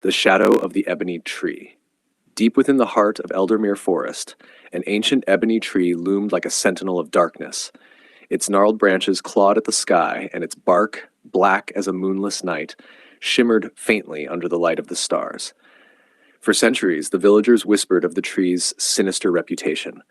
The Shadow of the Ebony Tree. Deep within the heart of Eldermere Forest, an ancient ebony tree loomed like a sentinel of darkness. Its gnarled branches clawed at the sky, and its bark, black as a moonless night, shimmered faintly under the light of the stars. For centuries, the villagers whispered of the tree's sinister reputation.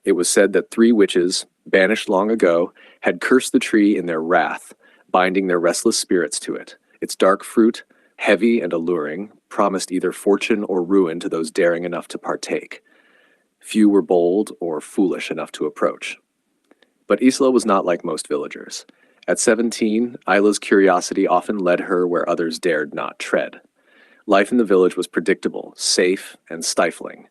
It was said that 3 witches, banished long ago, had cursed the tree in their wrath, binding their restless spirits to it. Its dark fruit, heavy and alluring, promised either fortune or ruin to those daring enough to partake. Few were bold or foolish enough to approach. But Isla was not like most villagers. At 17, Isla's curiosity often led her where others dared not tread. Life in the village was predictable, safe, and stifling.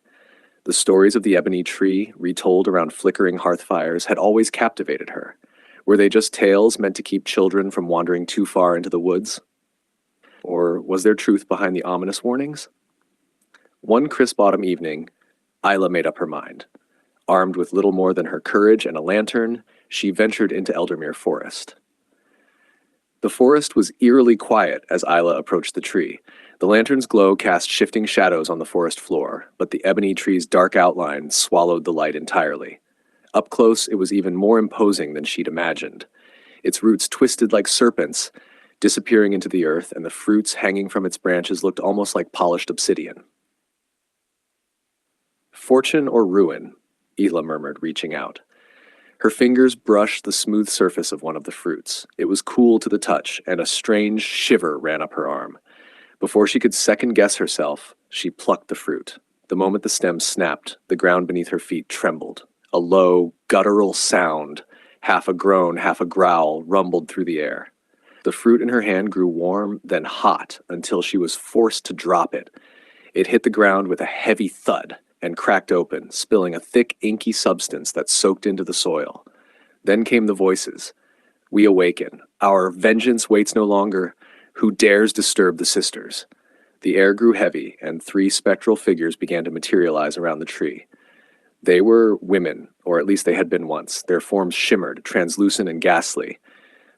The stories of the ebony tree, retold around flickering hearth fires, had always captivated her. Were they just tales meant to keep children from wandering too far into the woods? Or was there truth behind the ominous warnings? One crisp autumn evening, Isla made up her mind. Armed with little more than her courage and a lantern, she ventured into Eldermere Forest. The forest was eerily quiet as Isla approached the tree. The lantern's glow cast shifting shadows on the forest floor, but the ebony tree's dark outline swallowed the light entirely. Up close, it was even more imposing than she'd imagined. Its roots twisted like serpents, disappearing into the earth, and the fruits hanging from its branches looked almost like polished obsidian. "Fortune or ruin," Isla murmured, reaching out. Her fingers brushed the smooth surface of one of the fruits. It was cool to the touch, and a strange shiver ran up her arm. Before she could second-guess herself, she plucked the fruit. The moment the stem snapped, the ground beneath her feet trembled. A low, guttural sound, half a groan, half a growl, rumbled through the air. The fruit in her hand grew warm, then hot, until she was forced to drop it. It hit the ground with a heavy thud and cracked open, spilling a thick, inky substance that soaked into the soil. Then came the voices. "We awaken. Our vengeance waits no longer. Who dares disturb the sisters?" The air grew heavy, and 3 spectral figures began to materialize around the tree. They were women, or at least they had been once. Their forms shimmered, translucent and ghastly.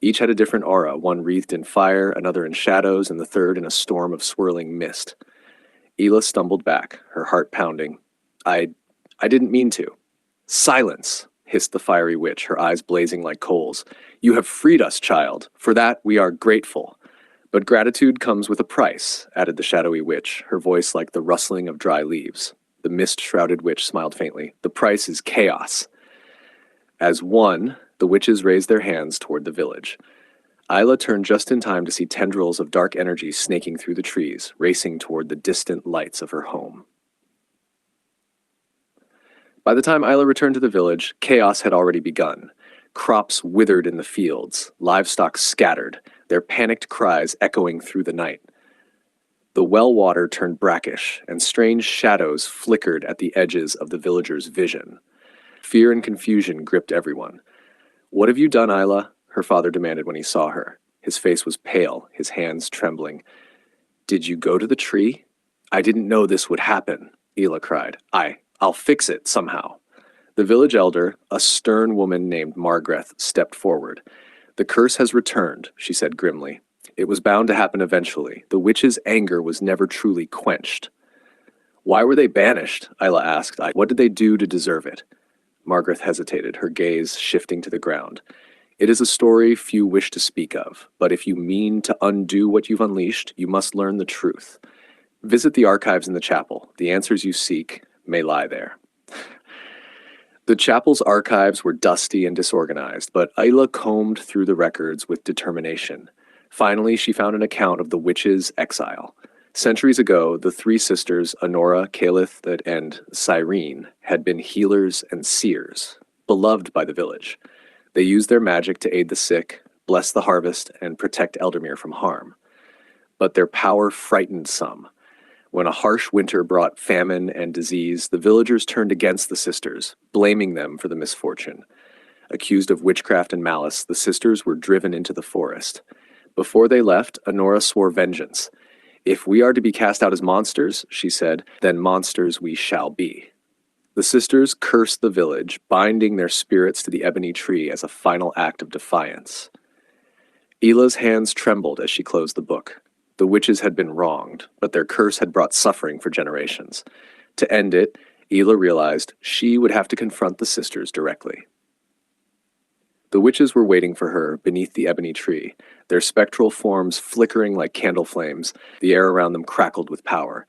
Each had a different aura, one wreathed in fire, another in shadows, and the third in a storm of swirling mist. Isla stumbled back, her heart pounding. I didn't mean to." "Silence," hissed the fiery witch, her eyes blazing like coals. "You have freed us, child. For that we are grateful. But gratitude comes with a price," added the shadowy witch, her voice like the rustling of dry leaves. The mist-shrouded witch smiled faintly. "The price is chaos." As one, the witches raised their hands toward the village. Isla turned just in time to see tendrils of dark energy snaking through the trees, racing toward the distant lights of her home. By the time Isla returned to the village, chaos had already begun. Crops withered in the fields, livestock scattered, their panicked cries echoing through the night. The well water turned brackish, and strange shadows flickered at the edges of the villagers' vision. Fear and confusion gripped everyone. "What have you done, Isla?" her father demanded when he saw her. His face was pale, his hands trembling. "Did you go to the tree?" "I didn't know this would happen," Isla cried. I'll fix it somehow." The village elder, a stern woman named Margreth, stepped forward. "The curse has returned," she said grimly. "It was bound to happen eventually. The witch's anger was never truly quenched." "Why were they banished?" Isla asked. "What did they do to deserve it?" Margreth hesitated, her gaze shifting to the ground. "It is a story few wish to speak of, but if you mean to undo what you've unleashed, you must learn the truth. Visit the archives in the chapel. The answers you seek may lie there." The chapel's archives were dusty and disorganized, but Isla combed through the records with determination. Finally, she found an account of the witch's exile. Centuries ago, the 3 sisters, Honora, Calith, and Cyrene, had been healers and seers, beloved by the village. They used their magic to aid the sick, bless the harvest, and protect Eldermere from harm. But their power frightened some. When a harsh winter brought famine and disease, the villagers turned against the sisters, blaming them for the misfortune. Accused of witchcraft and malice, the sisters were driven into the forest. Before they left, Honora swore vengeance. "If we are to be cast out as monsters," she said, "then monsters we shall be." The sisters cursed the village, binding their spirits to the ebony tree as a final act of defiance. Isla's hands trembled as she closed the book. The witches had been wronged, but their curse had brought suffering for generations. To end it, Ela realized she would have to confront the sisters directly. The witches were waiting for her beneath the ebony tree, their spectral forms flickering like candle flames. The air around them crackled with power.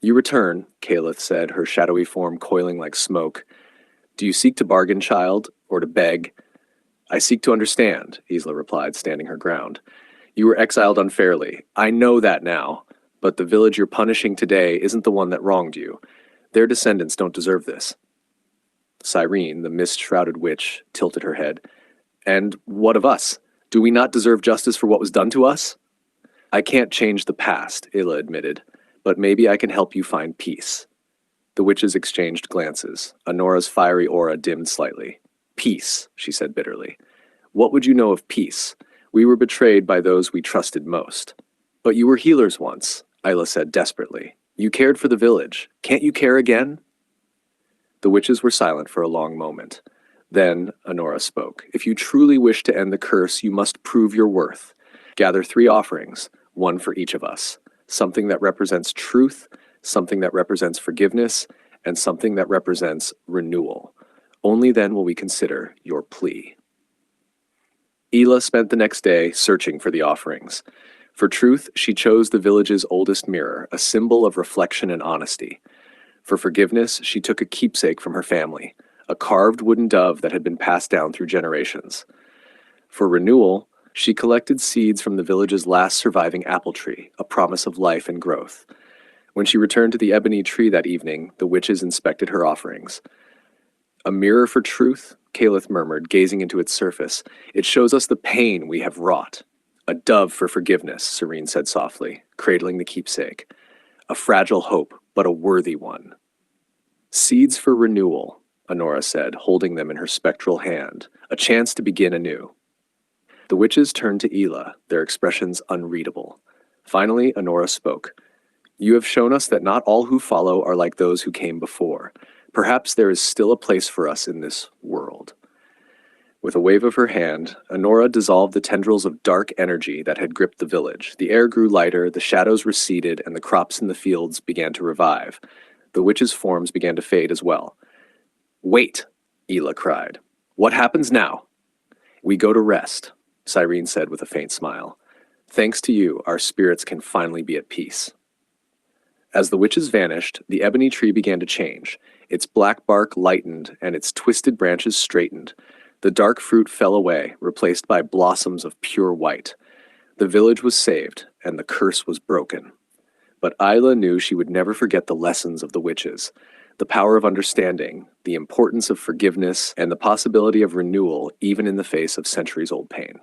"You return," Calith said, her shadowy form coiling like smoke. "Do you seek to bargain, child, or to beg?" "I seek to understand," Isla replied, standing her ground. "You were exiled unfairly. I know that now. But the village you're punishing today isn't the one that wronged you. Their descendants don't deserve this." Cyrene, the mist-shrouded witch, tilted her head. "And what of us? Do we not deserve justice for what was done to us?" "I can't change the past," Ila admitted, "but maybe I can help you find peace." The witches exchanged glances. Honora's fiery aura dimmed slightly. "Peace," she said bitterly. "What would you know of peace? We were betrayed by those we trusted most." "But you were healers once," Isla said desperately. "You cared for the village. Can't you care again?" The witches were silent for a long moment. Then Honora spoke. "If you truly wish to end the curse, you must prove your worth. Gather 3 offerings, one for each of us. Something that represents truth, something that represents forgiveness, and something that represents renewal. Only then will we consider your plea." Ela spent the next day searching for the offerings. For truth, she chose the village's oldest mirror, a symbol of reflection and honesty. For forgiveness, she took a keepsake from her family, a carved wooden dove that had been passed down through generations. For renewal, she collected seeds from the village's last surviving apple tree, a promise of life and growth. When she returned to the ebony tree that evening, the witches inspected her offerings. "A mirror for truth," Calith murmured, gazing into its surface. "It shows us the pain we have wrought." "A dove for forgiveness," Cyrene said softly, cradling the keepsake. "A fragile hope, but a worthy one." "Seeds for renewal," Honora said, holding them in her spectral hand, "a chance to begin anew." The witches turned to Ela, their expressions unreadable. Finally, Honora spoke. "You have shown us that not all who follow are like those who came before. Perhaps there is still a place for us in this world." With a wave of her hand, Honora dissolved the tendrils of dark energy that had gripped the village. The air grew lighter, the shadows receded, and the crops in the fields began to revive. The witches' forms began to fade as well. "Wait!" Ela cried. "What happens now?" "We go to rest," Cyrene said with a faint smile. "Thanks to you, our spirits can finally be at peace." As the witches vanished, the ebony tree began to change. Its black bark lightened, and its twisted branches straightened. The dark fruit fell away, replaced by blossoms of pure white. The village was saved, and the curse was broken. But Isla knew she would never forget the lessons of the witches, the power of understanding, the importance of forgiveness, and the possibility of renewal even in the face of centuries-old pain.